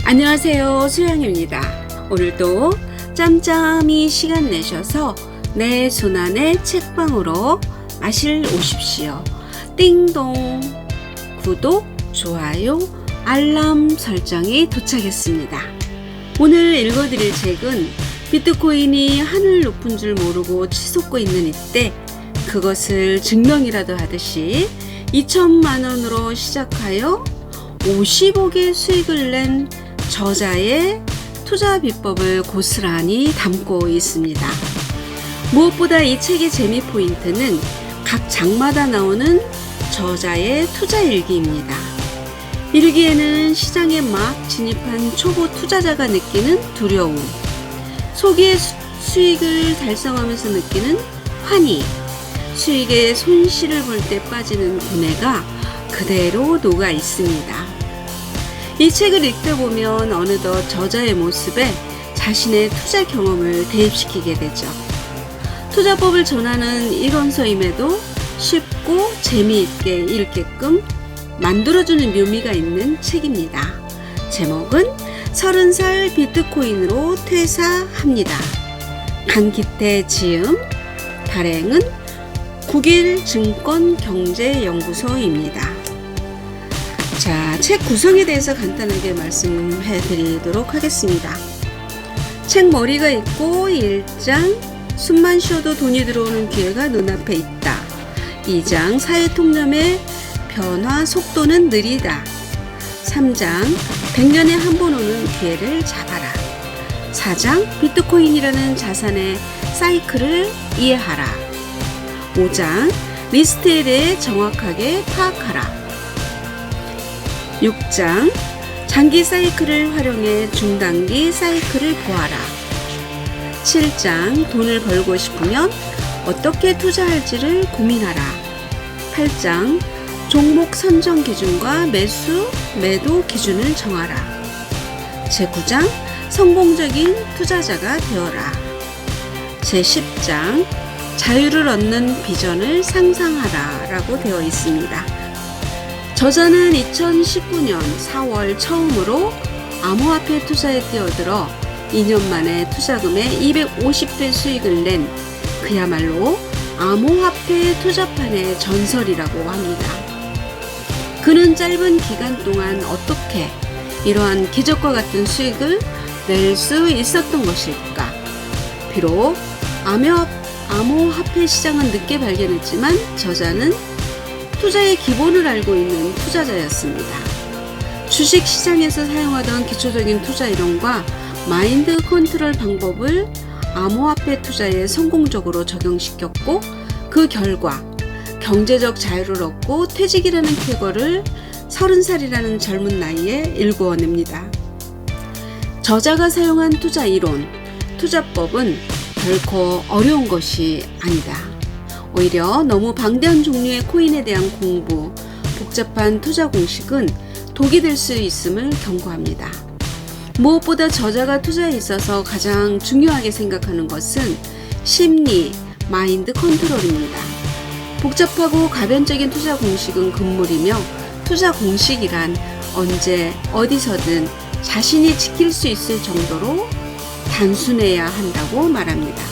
안녕하세요, 수영입니다. 오늘도 짬짬이 시간 내셔서 내 손안의 책방으로 마실 오십시오. 띵동. 구독, 좋아요, 알람 설정이 도착했습니다. 오늘 읽어드릴 책은 비트코인이 하늘 높은 줄 모르고 치솟고 있는 이때 그것을 증명이라도 하듯이 2천만 원으로 시작하여 50억의 수익을 낸 저자의 투자 비법을 고스란히 담고 있습니다. 무엇보다 이 책의 재미 포인트는 각 장마다 나오는 저자의 투자 일기입니다. 일기에는 시장에 막 진입한 초보 투자자가 느끼는 두려움, 소기의 수익을 달성하면서 느끼는 환희, 수익의 손실을 볼 때 빠지는 고뇌가 그대로 녹아 있습니다. 이 책을 읽다 보면 어느덧 저자의 모습에 자신의 투자 경험을 대입시키게 되죠. 투자법을 전하는 일원서임에도 쉽고 재미있게 읽게끔 만들어주는 묘미가 있는 책입니다. 제목은 30살 비트코인으로 퇴사합니다. 강기태 지음, 발행은 국일증권경제연구소입니다. 자, 책 구성에 대해서 간단하게 말씀해 드리도록 하겠습니다. 책 머리가 있고 1장 숨만 쉬어도 돈이 들어오는 기회가 눈앞에 있다. 2장 사회 통념의 변화 속도는 느리다. 3장 100년에 한 번 오는 기회를 잡아라. 4장 비트코인이라는 자산의 사이클을 이해하라. 5장 리스트에 대해 정확하게 파악하라. 6장 장기 사이클을 활용해 중단기 사이클을 보아라. 7장 돈을 벌고 싶으면 어떻게 투자할지를 고민하라. 8장 종목 선정 기준과 매수, 매도 기준을 정하라. 제9장 성공적인 투자자가 되어라. 제10장 자유를 얻는 비전을 상상하라 라고 되어 있습니다. 저자는 2019년 4월 처음으로 암호화폐 투자에 뛰어들어 2년 만에 투자금의 250배 수익을 낸 그야말로 암호화폐 투자판의 전설이라고 합니다. 그는 짧은 기간 동안 어떻게 이러한 기적과 같은 수익을 낼 수 있었던 것일까? 비록 암호화폐 시장은 늦게 발견했지만 저자는 투자의 기본을 알고 있는 투자자였습니다. 주식 시장에서 사용하던 기초적인 투자 이론과 마인드 컨트롤 방법을 암호화폐 투자에 성공적으로 적용시켰고 그 결과 경제적 자유를 얻고 퇴직이라는 쾌거를 30살이라는 젊은 나이에 일구어냅니다. 저자가 사용한 투자 이론, 투자법은 결코 어려운 것이 아니다. 오히려 너무 방대한 종류의 코인에 대한 공부, 복잡한 투자 공식은 독이 될 수 있음을 경고합니다. 무엇보다 저자가 투자에 있어서 가장 중요하게 생각하는 것은 심리, 마인드 컨트롤입니다. 복잡하고 가변적인 투자 공식은 금물이며 투자 공식이란 언제 어디서든 자신이 지킬 수 있을 정도로 단순해야 한다고 말합니다.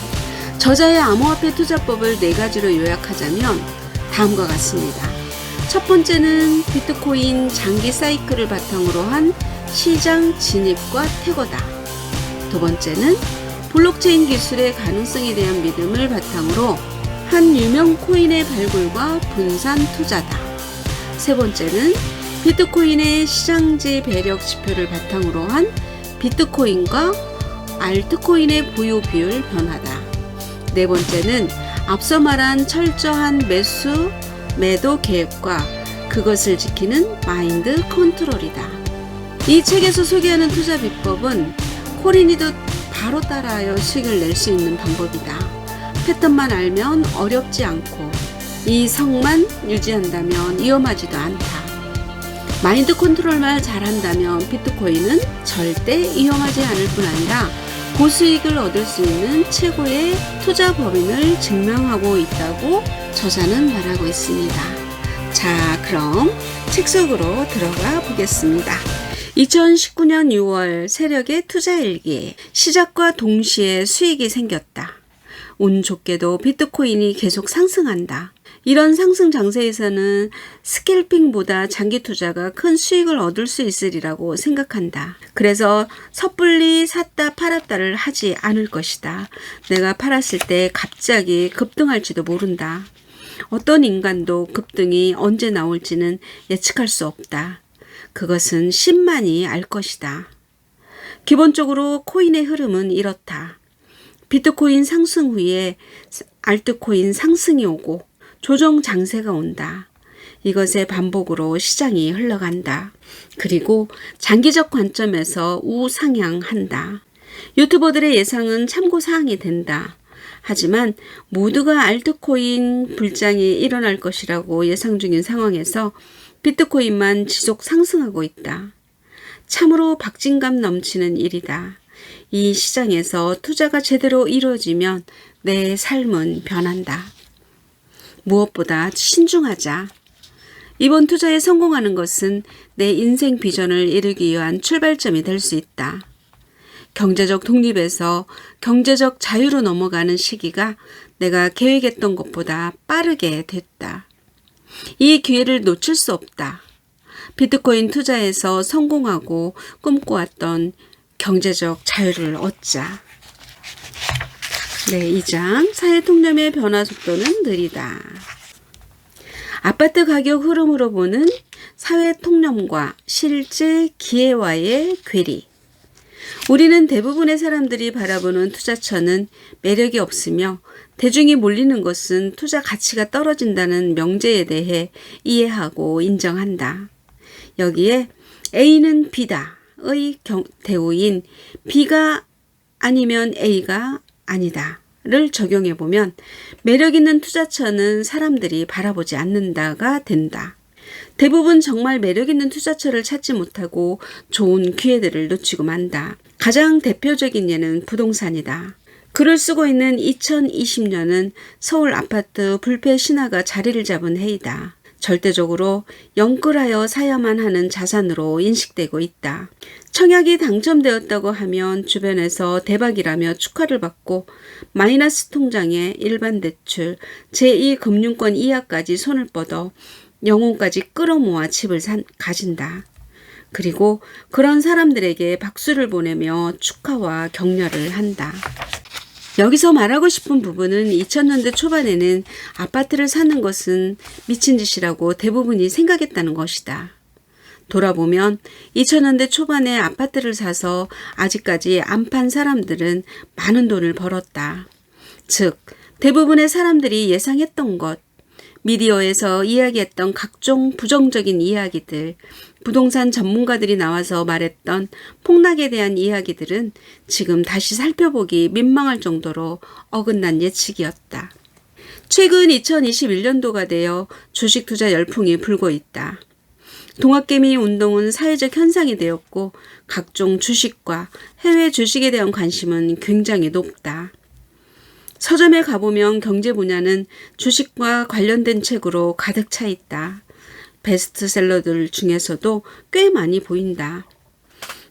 저자의 암호화폐 투자법을 4가지로 요약하자면 다음과 같습니다. 첫 번째는 비트코인 장기 사이클을 바탕으로 한 시장 진입과 퇴거다. 두 번째는 블록체인 기술의 가능성에 대한 믿음을 바탕으로 한 유명 코인의 발굴과 분산 투자다. 세 번째는 비트코인의 시장지 배력 지표를 바탕으로 한 비트코인과 알트코인의 보유 비율 변화다. 네 번째는 앞서 말한 철저한 매수, 매도 계획과 그것을 지키는 마인드 컨트롤이다. 이 책에서 소개하는 투자 비법은 코린이도 바로 따라하여 수익을 낼 수 있는 방법이다. 패턴만 알면 어렵지 않고 이 성만 유지한다면 위험하지도 않다. 마인드 컨트롤만 잘한다면 비트코인은 절대 위험하지 않을 뿐 아니라 고수익을 얻을 수 있는 최고의 투자 법인을 증명하고 있다고 저자는 말하고 있습니다. 자, 그럼 책 속으로 들어가 보겠습니다. 2019년 6월 세력의 투자일기. 시작과 동시에 수익이 생겼다. 운 좋게도 비트코인이 계속 상승한다. 이런 상승 장세에서는 스캘핑보다 장기 투자가 큰 수익을 얻을 수 있으리라고 생각한다. 그래서 섣불리 샀다 팔았다를 하지 않을 것이다. 내가 팔았을 때 갑자기 급등할지도 모른다. 어떤 인간도 급등이 언제 나올지는 예측할 수 없다. 그것은 신만이 알 것이다. 기본적으로 코인의 흐름은 이렇다. 비트코인 상승 후에 알트코인 상승이 오고 조정 장세가 온다. 이것의 반복으로 시장이 흘러간다. 그리고 장기적 관점에서 우상향한다. 유튜버들의 예상은 참고사항이 된다. 하지만 모두가 알트코인 불장이 일어날 것이라고 예상 중인 상황에서 비트코인만 지속 상승하고 있다. 참으로 박진감 넘치는 일이다. 이 시장에서 투자가 제대로 이루어지면 내 삶은 변한다. 무엇보다 신중하자. 이번 투자에 성공하는 것은 내 인생 비전을 이루기 위한 출발점이 될 수 있다. 경제적 독립에서 경제적 자유로 넘어가는 시기가 내가 계획했던 것보다 빠르게 됐다. 이 기회를 놓칠 수 없다. 비트코인 투자에서 성공하고 꿈꿔왔던 경제적 자유를 얻자. 네, 2장 사회 통념의 변화 속도는 느리다. 아파트 가격 흐름으로 보는 사회 통념과 실제 기회와의 괴리. 우리는 대부분의 사람들이 바라보는 투자처는 매력이 없으며 대중이 몰리는 것은 투자 가치가 떨어진다는 명제에 대해 이해하고 인정한다. 여기에 A는 B다의 대우인 B가 아니면 A가 아니다를 적용해보면 매력 있는 투자처는 사람들이 바라보지 않는다가 된다. 대부분 정말 매력 있는 투자처를 찾지 못하고 좋은 기회들을 놓치고 만다. 가장 대표적인 예는 부동산이다. 글을 쓰고 있는 2020년은 서울 아파트 불패 신화가 자리를 잡은 해이다. 절대적으로 영끌하여 사야만 하는 자산으로 인식되고 있다. 청약이 당첨되었다고 하면 주변에서 대박이라며 축하를 받고 마이너스 통장에 일반 대출, 제2금융권 이하까지 손을 뻗어 영혼까지 끌어모아 집을 가진다. 그리고 그런 사람들에게 박수를 보내며 축하와 격려를 한다. 여기서 말하고 싶은 부분은 2000년대 초반에는 아파트를 사는 것은 미친 짓이라고 대부분이 생각했다는 것이다. 돌아보면 2000년대 초반에 아파트를 사서 아직까지 안 판 사람들은 많은 돈을 벌었다. 즉, 대부분의 사람들이 예상했던 것, 미디어에서 이야기했던 각종 부정적인 이야기들, 부동산 전문가들이 나와서 말했던 폭락에 대한 이야기들은 지금 다시 살펴보기 민망할 정도로 어긋난 예측이었다. 최근 2021년도가 되어 주식 투자 열풍이 불고 있다. 동학개미 운동은 사회적 현상이 되었고 각종 주식과 해외 주식에 대한 관심은 굉장히 높다. 서점에 가보면 경제 분야는 주식과 관련된 책으로 가득 차 있다. 베스트셀러들 중에서도 꽤 많이 보인다.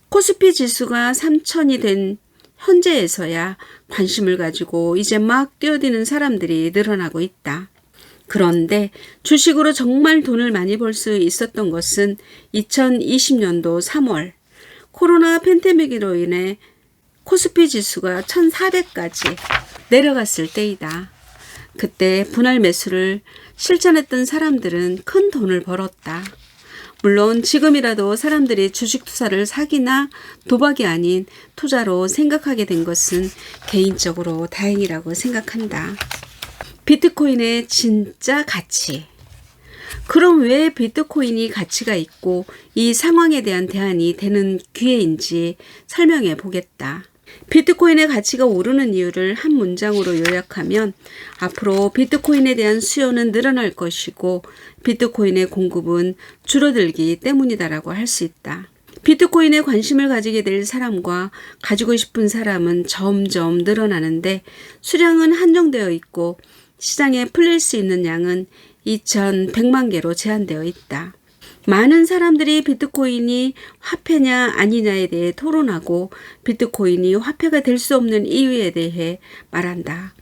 코스피 지수가 3000이 된 현재에서야 관심을 가지고 이제 막 뛰어드는 사람들이 늘어나고 있다. 그런데 주식으로 정말 돈을 많이 벌 수 있었던 것은 2020년도 3월 코로나 팬데믹으로 인해 코스피 지수가 1400까지 내려갔을 때이다. 그때 분할 매수를 실천했던 사람들은 큰 돈을 벌었다. 물론 지금이라도 사람들이 주식 투자를 사기나 도박이 아닌 투자로 생각하게 된 것은 개인적으로 다행이라고 생각한다. 비트코인의 진짜 가치. 그럼 왜 비트코인이 가치가 있고 이 상황에 대한 대안이 되는 기회인지 설명해 보겠다. 비트코인의 가치가 오르는 이유를 한 문장으로 요약하면 앞으로 비트코인에 대한 수요는 늘어날 것이고 비트코인의 공급은 줄어들기 때문이다라고 할 수 있다. 비트코인에 관심을 가지게 될 사람과 가지고 싶은 사람은 점점 늘어나는데 수량은 한정되어 있고 시장에 풀릴 수 있는 양은 2100만 개로 제한되어 있다. 많은 사람들이 비트코인이 화폐냐 아니냐에 대해 토론하고 비트코인이 화폐가 될 수 없는 이유에 대해 말한다.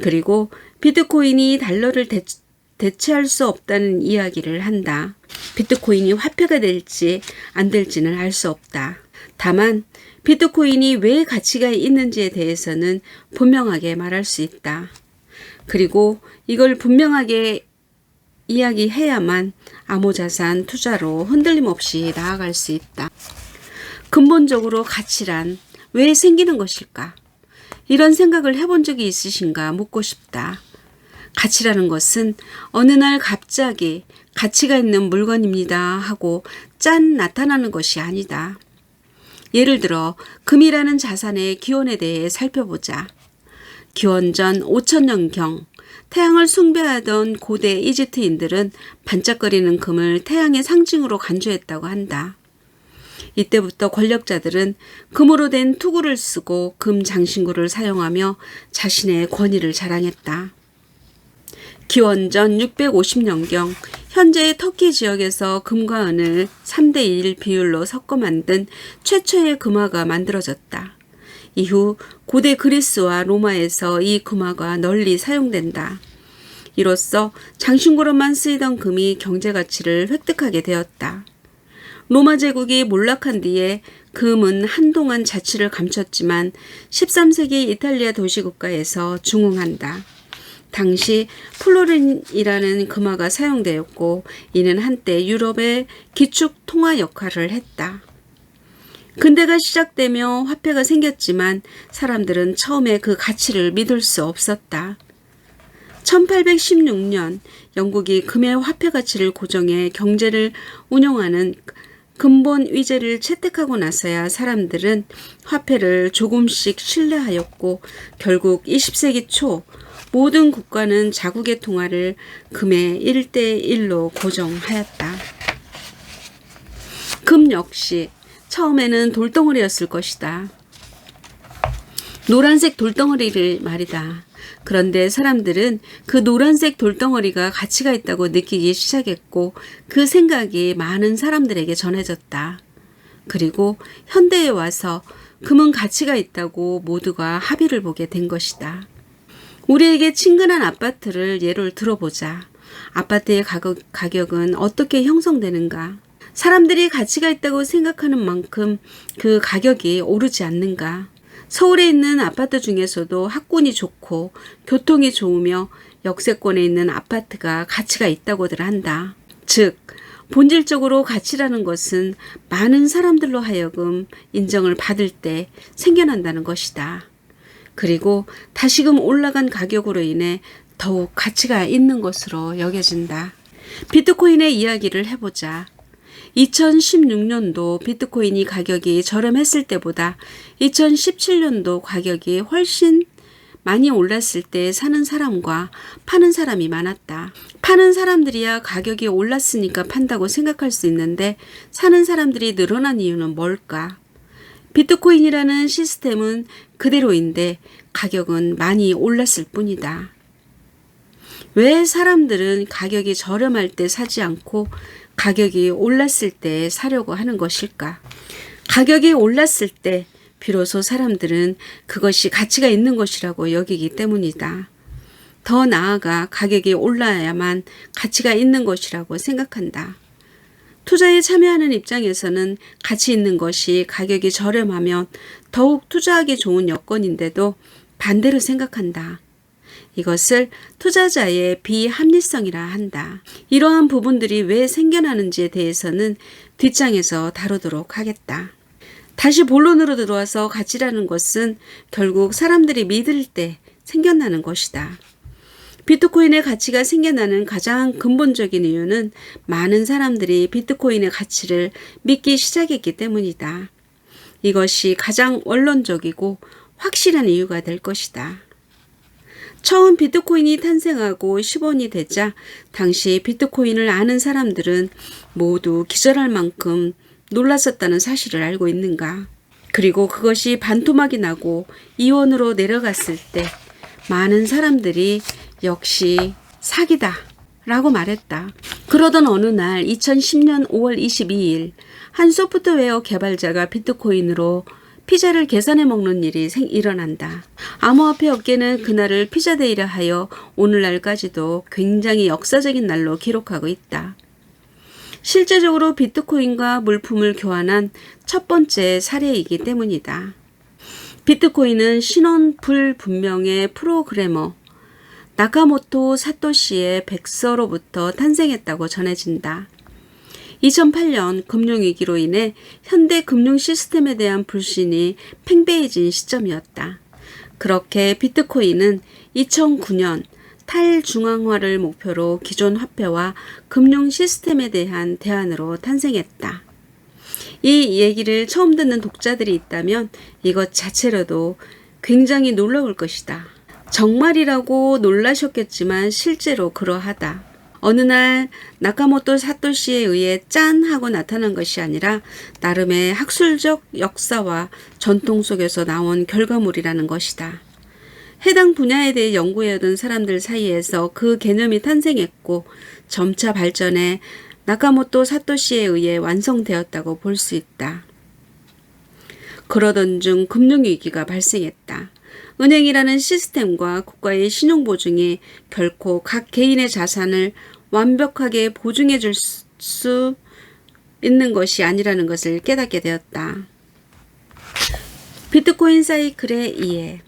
그리고 비트코인이 달러를 대체할 수 없다는 이야기를 한다. 비트코인이 화폐가 될지 안 될지는 알 수 없다. 다만 비트코인이 왜 가치가 있는지에 대해서는 분명하게 말할 수 있다. 그리고 이걸 분명하게 이야기해야만 암호자산 투자로 흔들림 없이 나아갈 수 있다. 근본적으로 가치란 왜 생기는 것일까? 이런 생각을 해본 적이 있으신가 묻고 싶다. 가치라는 것은 어느 날 갑자기 가치가 있는 물건입니다 하고 짠 나타나는 것이 아니다. 예를 들어 금이라는 자산의 기원에 대해 살펴보자. 기원전 5000년경 태양을 숭배하던 고대 이집트인들은 반짝거리는 금을 태양의 상징으로 간주했다고 한다. 이때부터 권력자들은 금으로 된 투구를 쓰고 금 장신구를 사용하며 자신의 권위를 자랑했다. 기원전 650년경 현재의 터키 지역에서 금과 은을 3:1 비율로 섞어 만든 최초의 금화가 만들어졌다. 이후 고대 그리스와 로마에서 이 금화가 널리 사용된다. 이로써 장신구로만 쓰이던 금이 경제가치를 획득하게 되었다. 로마 제국이 몰락한 뒤에 금은 한동안 자취를 감췄지만 13세기 이탈리아 도시국가에서 중흥한다. 당시 플로린이라는 금화가 사용되었고 이는 한때 유럽의 기축 통화 역할을 했다. 근대가 시작되며 화폐가 생겼지만 사람들은 처음에 그 가치를 믿을 수 없었다. 1816년 영국이 금의 화폐 가치를 고정해 경제를 운영하는 근본 위제를 채택하고 나서야 사람들은 화폐를 조금씩 신뢰하였고 결국 20세기 초 모든 국가는 자국의 통화를 금의 1:1로 고정하였다. 금 역시 처음에는 돌덩어리였을 것이다. 노란색 돌덩어리를 말이다. 그런데 사람들은 그 노란색 돌덩어리가 가치가 있다고 느끼기 시작했고 그 생각이 많은 사람들에게 전해졌다. 그리고 현대에 와서 금은 가치가 있다고 모두가 합의를 보게 된 것이다. 우리에게 친근한 아파트를 예를 들어보자. 아파트의 가격은 어떻게 형성되는가? 사람들이 가치가 있다고 생각하는 만큼 그 가격이 오르지 않는가? 서울에 있는 아파트 중에서도 학군이 좋고 교통이 좋으며 역세권에 있는 아파트가 가치가 있다고들 한다. 즉, 본질적으로 가치라는 것은 많은 사람들로 하여금 인정을 받을 때 생겨난다는 것이다. 그리고 다시금 올라간 가격으로 인해 더욱 가치가 있는 것으로 여겨진다. 비트코인의 이야기를 해보자. 2016년도 비트코인이 가격이 저렴했을 때보다 2017년도 가격이 훨씬 많이 올랐을 때 사는 사람과 파는 사람이 많았다. 파는 사람들이야 가격이 올랐으니까 판다고 생각할 수 있는데 사는 사람들이 늘어난 이유는 뭘까? 비트코인이라는 시스템은 그대로인데 가격은 많이 올랐을 뿐이다. 왜 사람들은 가격이 저렴할 때 사지 않고 가격이 올랐을 때 사려고 하는 것일까? 가격이 올랐을 때 비로소 사람들은 그것이 가치가 있는 것이라고 여기기 때문이다. 더 나아가 가격이 올라야만 가치가 있는 것이라고 생각한다. 투자에 참여하는 입장에서는 가치 있는 것이 가격이 저렴하면 더욱 투자하기 좋은 여건인데도 반대로 생각한다. 이것을 투자자의 비합리성이라 한다. 이러한 부분들이 왜 생겨나는지에 대해서는 뒷장에서 다루도록 하겠다. 다시 본론으로 들어와서 가치라는 것은 결국 사람들이 믿을 때 생겨나는 것이다. 비트코인의 가치가 생겨나는 가장 근본적인 이유는 많은 사람들이 비트코인의 가치를 믿기 시작했기 때문이다. 이것이 가장 원론적이고 확실한 이유가 될 것이다. 처음 비트코인이 탄생하고 10원이 되자 당시 비트코인을 아는 사람들은 모두 기절할 만큼 놀랐었다는 사실을 알고 있는가? 그리고 그것이 반토막이 나고 2원으로 내려갔을 때 많은 사람들이 역시 사기다 라고 말했다. 그러던 어느 날 2010년 5월 22일 한 소프트웨어 개발자가 비트코인으로 피자를 계산해 먹는 일이 일어난다. 암호화폐 업계는 그날을 피자데이라 하여 오늘날까지도 굉장히 역사적인 날로 기록하고 있다. 실제적으로 비트코인과 물품을 교환한 첫 번째 사례이기 때문이다. 비트코인은 신원 불분명의 프로그래머 나카모토 사토시의 백서로부터 탄생했다고 전해진다. 2008년 금융위기로 인해 현대 금융 시스템에 대한 불신이 팽배해진 시점이었다. 그렇게 비트코인은 2009년 탈중앙화를 목표로 기존 화폐와 금융 시스템에 대한 대안으로 탄생했다. 이 얘기를 처음 듣는 독자들이 있다면 이것 자체로도 굉장히 놀라울 것이다. 정말이라고 놀라셨겠지만 실제로 그러하다. 어느 날 나카모토 사토시에 의해 짠 하고 나타난 것이 아니라 나름의 학술적 역사와 전통 속에서 나온 결과물이라는 것이다. 해당 분야에 대해 연구해오던 사람들 사이에서 그 개념이 탄생했고 점차 발전해 나카모토 사토시에 의해 완성되었다고 볼 수 있다. 그러던 중 금융위기가 발생했다. 은행이라는 시스템과 국가의 신용보증이 결코 각 개인의 자산을 완벽하게 보증해 줄 수 있는 것이 아니라는 것을 깨닫게 되었다. 비트코인 사이클의 이해.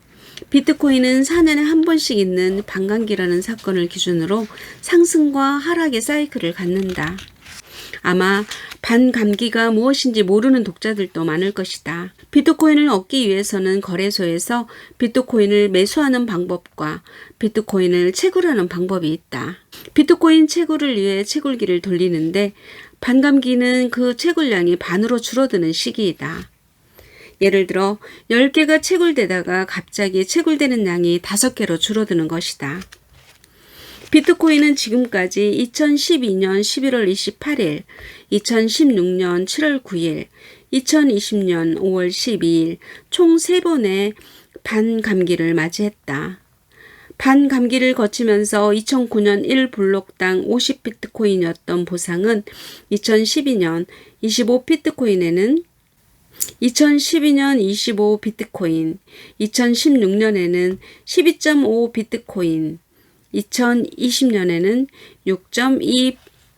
비트코인은 4년에 한 번씩 있는 반감기라는 사건을 기준으로 상승과 하락의 사이클을 갖는다. 아마 반감기가 무엇인지 모르는 독자들도 많을 것이다. 비트코인을 얻기 위해서는 거래소에서 비트코인을 매수하는 방법과 비트코인을 채굴하는 방법이 있다. 비트코인 채굴을 위해 채굴기를 돌리는데 반감기는 그 채굴량이 반으로 줄어드는 시기이다. 예를 들어 10개가 채굴되다가 갑자기 채굴되는 양이 5개로 줄어드는 것이다. 비트코인은 지금까지 2012년 11월 28일, 2016년 7월 9일, 2020년 5월 12일 총 3번의 반감기를 맞이했다. 반감기를 거치면서 2009년 1블록당 50비트코인이었던 보상은 2012년 25비트코인에는 25비트코인, 2016년에는 12.5비트코인, 2020년에는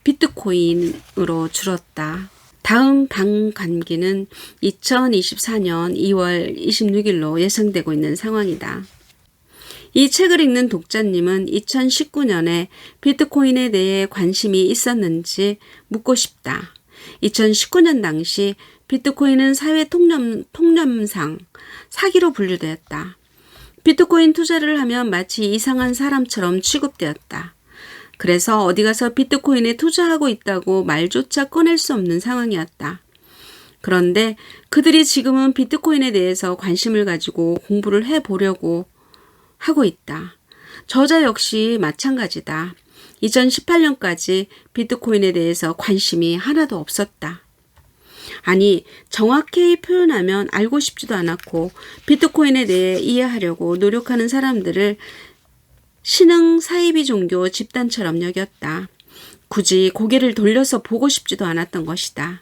6.2비트코인으로 줄었다. 다음 반감기는 2024년 2월 26일로 예상되고 있는 상황이다. 이 책을 읽는 독자님은 2019년에 비트코인에 대해 관심이 있었는지 묻고 싶다. 2019년 당시 비트코인은 사회 통념상 사기로 분류되었다. 비트코인 투자를 하면 마치 이상한 사람처럼 취급되었다. 그래서 어디 가서 비트코인에 투자하고 있다고 말조차 꺼낼 수 없는 상황이었다. 그런데 그들이 지금은 비트코인에 대해서 관심을 가지고 공부를 해보려고 하고 있다. 저자 역시 마찬가지다. 2018년까지 비트코인에 대해서 관심이 하나도 없었다. 아니, 정확히 표현하면 알고 싶지도 않았고 비트코인에 대해 이해하려고 노력하는 사람들을 신흥 사이비 종교 집단처럼 여겼다. 굳이 고개를 돌려서 보고 싶지도 않았던 것이다.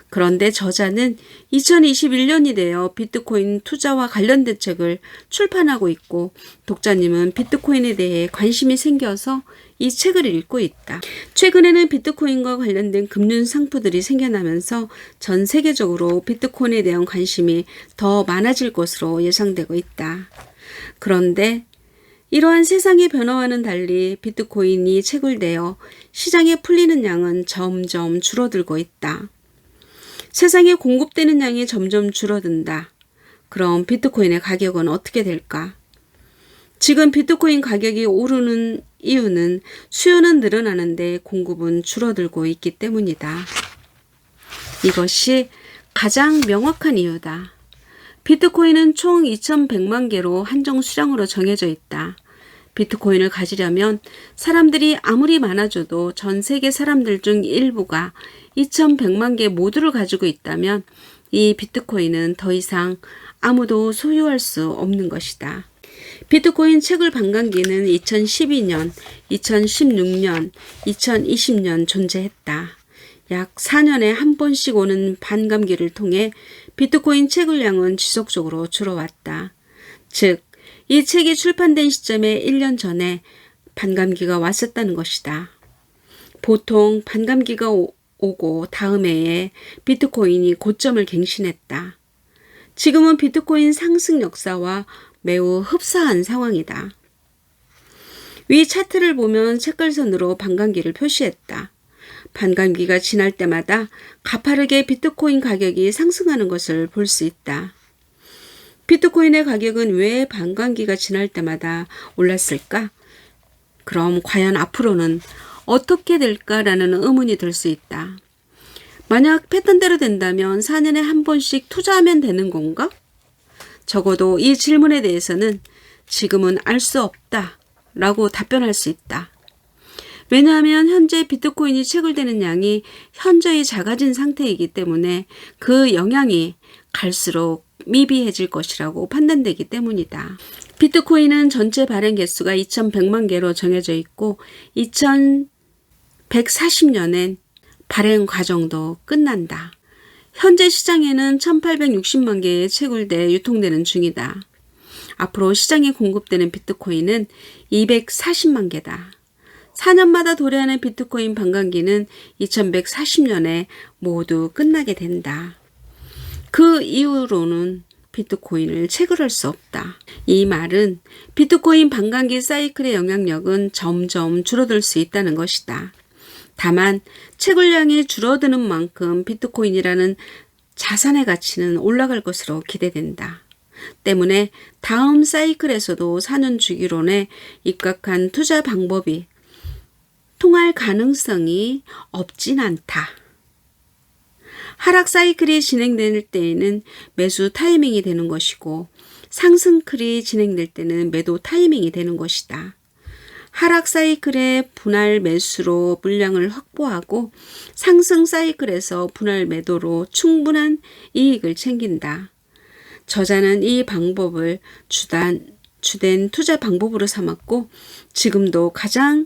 그런데 저자는 2021년이 되어 비트코인 투자와 관련된 책을 출판하고 있고 독자님은 비트코인에 대해 관심이 생겨서 이 책을 읽고 있다. 최근에는 비트코인과 관련된 금융 상품들이 생겨나면서 전 세계적으로 비트코인에 대한 관심이 더 많아질 것으로 예상되고 있다. 그런데 이러한 세상의 변화와는 달리 비트코인이 채굴되어 시장에 풀리는 양은 점점 줄어들고 있다. 세상에 공급되는 양이 점점 줄어든다. 그럼 비트코인의 가격은 어떻게 될까? 지금 비트코인 가격이 오르는 이유는 수요는 늘어나는데 공급은 줄어들고 있기 때문이다. 이것이 가장 명확한 이유다. 비트코인은 총 2100만 개로 한정 수량으로 정해져 있다. 비트코인을 가지려면 사람들이 아무리 많아져도 전 세계 사람들 중 일부가 2100만 개 모두를 가지고 있다면 이 비트코인은 더 이상 아무도 소유할 수 없는 것이다. 비트코인 채굴 반감기는 2012년, 2016년, 2020년 존재했다. 약 4년에 한 번씩 오는 반감기를 통해 비트코인 채굴량은 지속적으로 줄어왔다. 즉, 이 책이 출판된 시점에 1년 전에 반감기가 왔었다는 것이다. 보통 반감기가 오고 다음 해에 비트코인이 고점을 갱신했다. 지금은 비트코인 상승 역사와 매우 흡사한 상황이다. 위 차트를 보면 색깔선으로 반감기를 표시했다. 반감기가 지날 때마다 가파르게 비트코인 가격이 상승하는 것을 볼 수 있다. 비트코인의 가격은 왜 반감기가 지날 때마다 올랐을까? 그럼 과연 앞으로는 어떻게 될까라는 의문이 들 수 있다. 만약 패턴대로 된다면 4년에 한 번씩 투자하면 되는 건가? 적어도 이 질문에 대해서는 지금은 알 수 없다 라고 답변할 수 있다. 왜냐하면 현재 비트코인이 채굴되는 양이 현저히 작아진 상태이기 때문에 그 영향이 갈수록 미비해질 것이라고 판단되기 때문이다. 비트코인은 전체 발행 개수가 2100만 개로 정해져 있고 2140년엔 발행 과정도 끝난다. 현재 시장에는 1860만 개의 채굴돼 유통되는 중이다. 앞으로 시장에 공급되는 비트코인은 240만 개다. 4년마다 도래하는 비트코인 반감기는 2140년에 모두 끝나게 된다. 그 이후로는 비트코인을 채굴할 수 없다. 이 말은 비트코인 반감기 사이클의 영향력은 점점 줄어들 수 있다는 것이다. 다만 채굴량이 줄어드는 만큼 비트코인이라는 자산의 가치는 올라갈 것으로 기대된다. 때문에 다음 사이클에서도 4년 주기론에 입각한 투자 방법이 통할 가능성이 없진 않다. 하락 사이클이 진행될 때에는 매수 타이밍이 되는 것이고 상승클이 진행될 때는 매도 타이밍이 되는 것이다. 하락 사이클의 분할 매수로 물량을 확보하고 상승 사이클에서 분할 매도로 충분한 이익을 챙긴다. 저자는 이 방법을 주된 투자 방법으로 삼았고 지금도 가장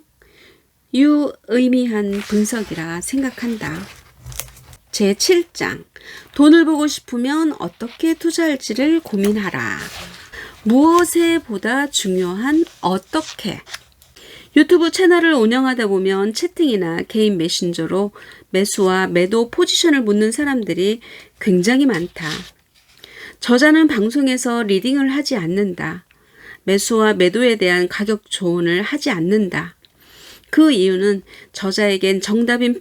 유의미한 분석이라 생각한다. 제7장 돈을 보고 싶으면 어떻게 투자할지를 고민하라. 무엇에 보다 중요한 어떻게. 유튜브 채널을 운영하다 보면 채팅이나 개인 메신저로 매수와 매도 포지션을 묻는 사람들이 굉장히 많다. 저자는 방송에서 리딩을 하지 않는다. 매수와 매도에 대한 가격 조언을 하지 않는다. 그 이유는 저자에겐 정답인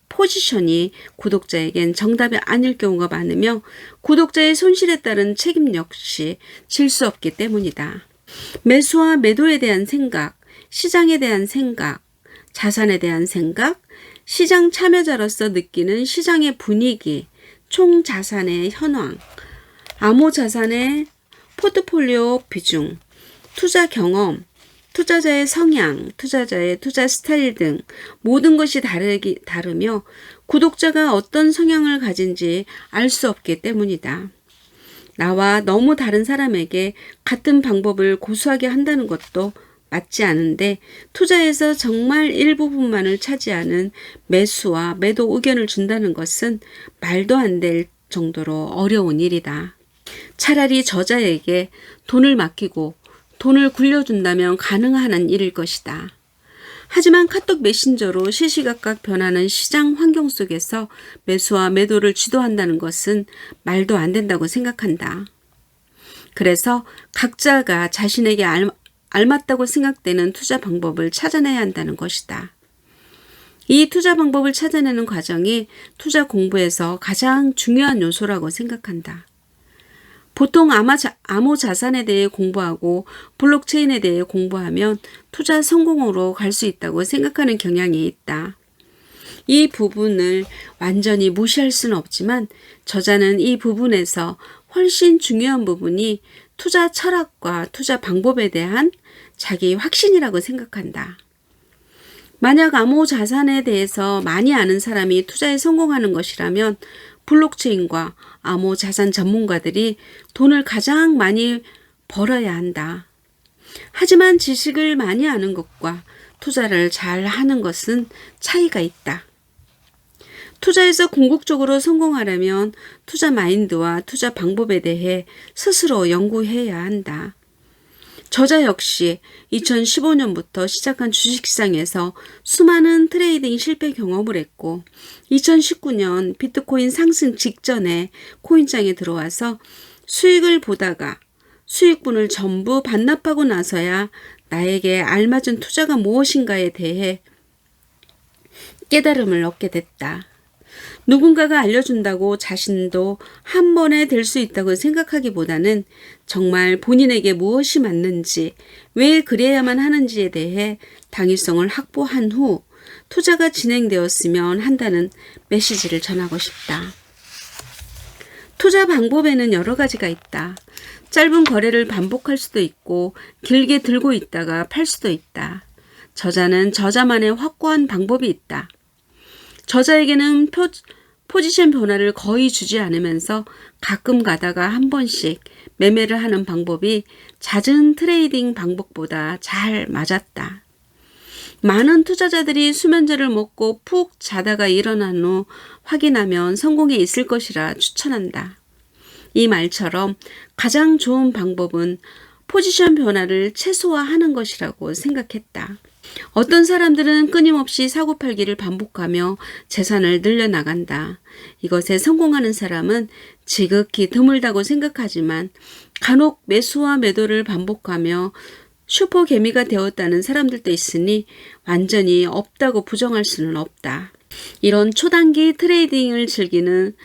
포지션이 구독자에겐 정답이 아닐 경우가 많으며 구독자의 손실에 따른 책임 역시 질 수 없기 때문이다. 매수와 매도에 대한 생각, 시장에 대한 생각, 자산에 대한 생각, 시장 참여자로서 느끼는 시장의 분위기, 총 자산의 현황, 암호 자산의 포트폴리오 비중, 투자 경험, 투자자의 성향, 투자자의 투자 스타일 등 모든 것이 다르며 구독자가 어떤 성향을 가진지 알 수 없기 때문이다. 나와 너무 다른 사람에게 같은 방법을 고수하게 한다는 것도 맞지 않은데 투자에서 정말 일부분만을 차지하는 매수와 매도 의견을 준다는 것은 말도 안 될 정도로 어려운 일이다. 차라리 저자에게 돈을 맡기고 돈을 굴려준다면 가능한 일일 것이다. 하지만 카톡 메신저로 시시각각 변하는 시장 환경 속에서 매수와 매도를 주도한다는 것은 말도 안 된다고 생각한다. 그래서 각자가 자신에게 알맞다고 생각되는 투자 방법을 찾아내야 한다는 것이다. 이 투자 방법을 찾아내는 과정이 투자 공부에서 가장 중요한 요소라고 생각한다. 보통 암호 자산에 대해 공부하고 블록체인에 대해 공부하면 투자 성공으로 갈 수 있다고 생각하는 경향이 있다. 이 부분을 완전히 무시할 수는 없지만 저자는 이 부분에서 훨씬 중요한 부분이 투자 철학과 투자 방법에 대한 자기 확신이라고 생각한다. 만약 암호 자산에 대해서 많이 아는 사람이 투자에 성공하는 것이라면 블록체인과 암호 자산 전문가들이 돈을 가장 많이 벌어야 한다. 하지만 지식을 많이 아는 것과 투자를 잘 하는 것은 차이가 있다. 투자에서 궁극적으로 성공하려면 투자 마인드와 투자 방법에 대해 스스로 연구해야 한다. 저자 역시 2015년부터 시작한 주식시장에서 수많은 트레이딩 실패 경험을 했고 2019년 비트코인 상승 직전에 코인장에 들어와서 수익을 보다가 수익분을 전부 반납하고 나서야 나에게 알맞은 투자가 무엇인가에 대해 깨달음을 얻게 됐다. 누군가가 알려준다고 자신도 한 번에 될 수 있다고 생각하기보다는 정말 본인에게 무엇이 맞는지, 왜 그래야만 하는지에 대해 당위성을 확보한 후 투자가 진행되었으면 한다는 메시지를 전하고 싶다. 투자 방법에는 여러 가지가 있다. 짧은 거래를 반복할 수도 있고 길게 들고 있다가 팔 수도 있다. 저자는 저자만의 확고한 방법이 있다. 저자에게는 포지션 변화를 거의 주지 않으면서 가끔 가다가 한 번씩 매매를 하는 방법이 잦은 트레이딩 방법보다 잘 맞았다. 많은 투자자들이 수면제를 먹고 푹 자다가 일어난 후 확인하면 성공에 있을 것이라 추천한다. 이 말처럼 가장 좋은 방법은 포지션 변화를 최소화하는 것이라고 생각했다. 어떤 사람들은 끊임없이 사고팔기를 반복하며 재산을 늘려나간다. 이것에 성공하는 사람은 지극히 드물다고 생각하지만 간혹 매수와 매도를 반복하며 슈퍼개미가 되었다는 사람들도 있으니 완전히 없다고 부정할 수는 없다. 이런 초단기 트레이딩을 즐기는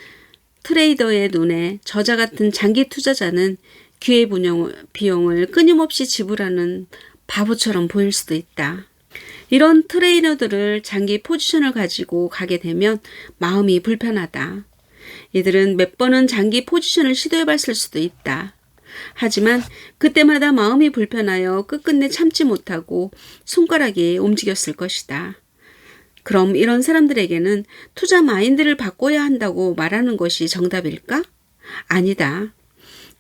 트레이더의 눈에 저자 같은 장기 투자자는 기회비용을 끊임없이 지불하는 바보처럼 보일 수도 있다. 이런 트레이너들을 장기 포지션을 가지고 가게 되면 마음이 불편하다. 이들은 몇 번은 장기 포지션을 시도해봤을 수도 있다. 하지만 그때마다 마음이 불편하여 끝끝내 참지 못하고 손가락이 움직였을 것이다. 그럼 이런 사람들에게는 투자 마인드를 바꿔야 한다고 말하는 것이 정답일까? 아니다.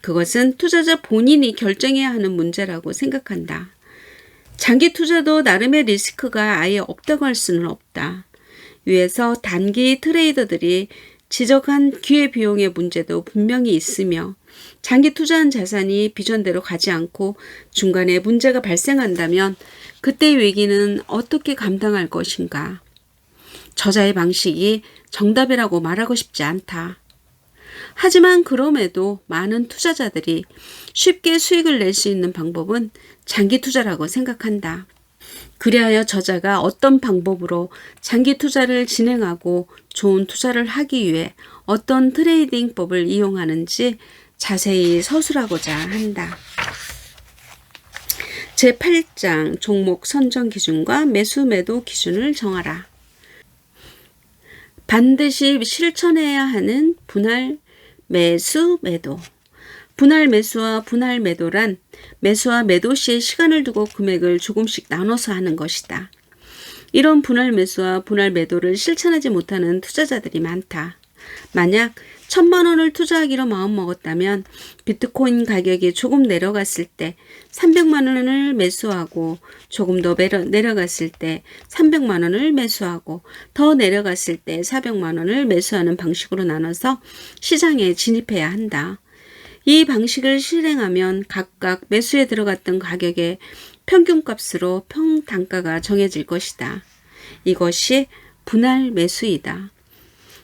그것은 투자자 본인이 결정해야 하는 문제라고 생각한다. 장기 투자도 나름의 리스크가 아예 없다고 할 수는 없다. 위에서 단기 트레이더들이 지적한 기회비용의 문제도 분명히 있으며 장기 투자한 자산이 비전대로 가지 않고 중간에 문제가 발생한다면 그때의 위기는 어떻게 감당할 것인가? 저자의 방식이 정답이라고 말하고 싶지 않다. 하지만 그럼에도 많은 투자자들이 쉽게 수익을 낼 수 있는 방법은 장기 투자라고 생각한다. 그리하여 저자가 어떤 방법으로 장기 투자를 진행하고 좋은 투자를 하기 위해 어떤 트레이딩법을 이용하는지 자세히 서술하고자 한다. 제8장 종목 선정 기준과 매수 매도 기준을 정하라. 반드시 실천해야 하는 분할 매수 매도. 분할 매수와 분할 매도란 매수와 매도 시에 시간을 두고 금액을 조금씩 나눠서 하는 것이다. 이런 분할 매수와 분할 매도를 실천하지 못하는 투자자들이 많다. 만약 1,000만 원을 투자하기로 마음먹었다면 비트코인 가격이 조금 내려갔을 때 300만 원을 매수하고 조금 더 내려갔을 때 300만 원을 매수하고 더 내려갔을 때 400만 원을 매수하는 방식으로 나눠서 시장에 진입해야 한다. 이 방식을 실행하면 각각 매수에 들어갔던 가격의 평균값으로 평단가가 정해질 것이다. 이것이 분할 매수이다.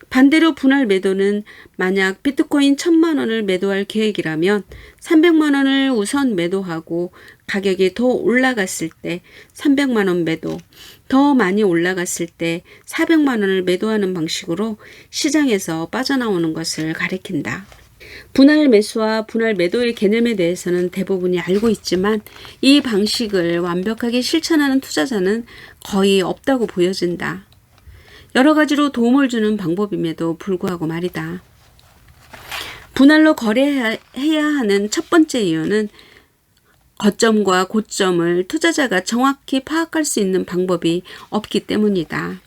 반대로 분할 매도는 만약 비트코인 1,000만 원을 매도할 계획이라면 300만 원을 우선 매도하고 가격이 더 올라갔을 때 300만 원 매도, 더 많이 올라갔을 때 400만 원을 매도하는 방식으로 시장에서 빠져나오는 것을 가리킨다. 분할 매수와 분할 매도의 개념에 대해서는 대부분이 알고 있지만 이 방식을 완벽하게 실천하는 투자자는 거의 없다고 보여진다. 여러 가지로 도움을 주는 방법임에도 불구하고 말이다. 분할로 거래해야 하는 첫 번째 이유는 거점과 고점을 투자자가 정확히 파악할 수 있는 방법이 없기 때문이다.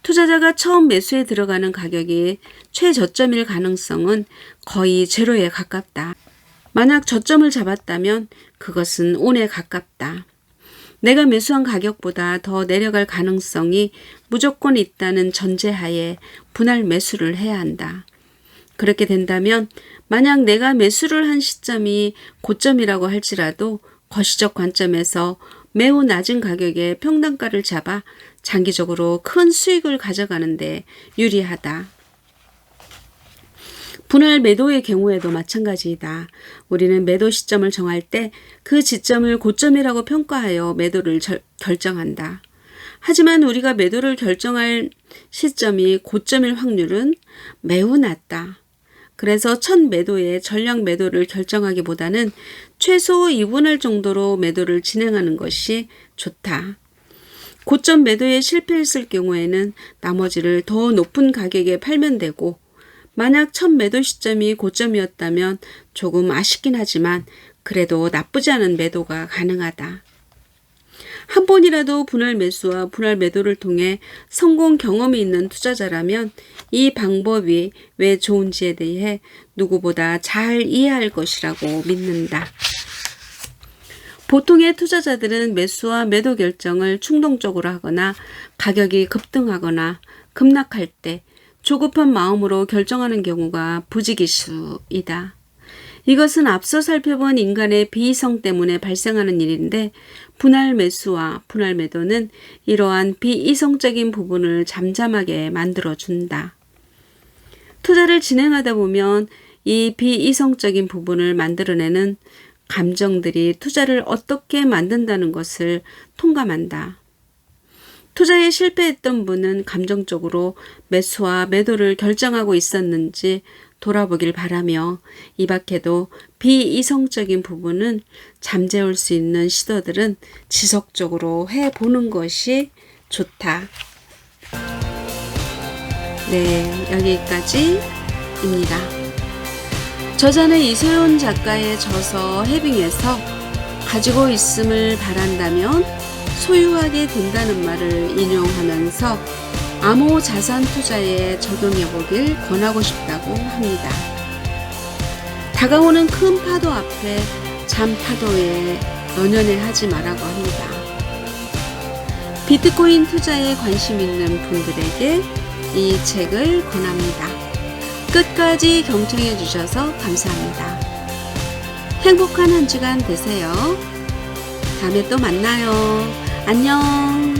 투자자가 처음 매수에 들어가는 가격이 최저점일 가능성은 거의 제로에 가깝다. 만약 저점을 잡았다면 그것은 운에 가깝다. 내가 매수한 가격보다 더 내려갈 가능성이 무조건 있다는 전제하에 분할 매수를 해야 한다. 그렇게 된다면 만약 내가 매수를 한 시점이 고점이라고 할지라도 거시적 관점에서 매우 낮은 가격에 평단가를 잡아 장기적으로 큰 수익을 가져가는데 유리하다. 분할 매도의 경우에도 마찬가지이다. 우리는 매도 시점을 정할 때 그 지점을 고점이라고 평가하여 매도를 결정한다. 하지만 우리가 매도를 결정할 시점이 고점일 확률은 매우 낮다. 그래서 첫 매도에 전량 매도를 결정하기보다는 최소 2분할 정도로 매도를 진행하는 것이 좋다. 고점 매도에 실패했을 경우에는 나머지를 더 높은 가격에 팔면 되고, 만약 첫 매도 시점이 고점이었다면 조금 아쉽긴 하지만 그래도 나쁘지 않은 매도가 가능하다. 한 번이라도 분할 매수와 분할 매도를 통해 성공 경험이 있는 투자자라면 이 방법이 왜 좋은지에 대해 누구보다 잘 이해할 것이라고 믿는다. 보통의 투자자들은 매수와 매도 결정을 충동적으로 하거나 가격이 급등하거나 급락할 때 조급한 마음으로 결정하는 경우가 부지기수이다. 이것은 앞서 살펴본 인간의 비이성 때문에 발생하는 일인데, 분할 매수와 분할 매도는 이러한 비이성적인 부분을 잠잠하게 만들어준다. 투자를 진행하다 보면 이 비이성적인 부분을 만들어내는 감정들이 투자를 어떻게 만든다는 것을 통감한다. 투자에 실패했던 분은 감정적으로 매수와 매도를 결정하고 있었는지 돌아보길 바라며, 이 밖에도 비이성적인 부분은 잠재울 수 있는 시도들은 지속적으로 해보는 것이 좋다. 네, 여기까지입니다. 저자는 이소연 작가의 저서 해빙에서 가지고 있음을 바란다면 소유하게 된다는 말을 인용하면서 암호 자산 투자에 적용해 보길 권하고 싶다고 합니다. 다가오는 큰 파도 앞에 잠파도에 연연해하지 말라고 합니다. 비트코인 투자에 관심 있는 분들에게 이 책을 권합니다. 끝까지 경청해 주셔서 감사합니다. 행복한 한 주간 되세요. 다음에 또 만나요. 안녕.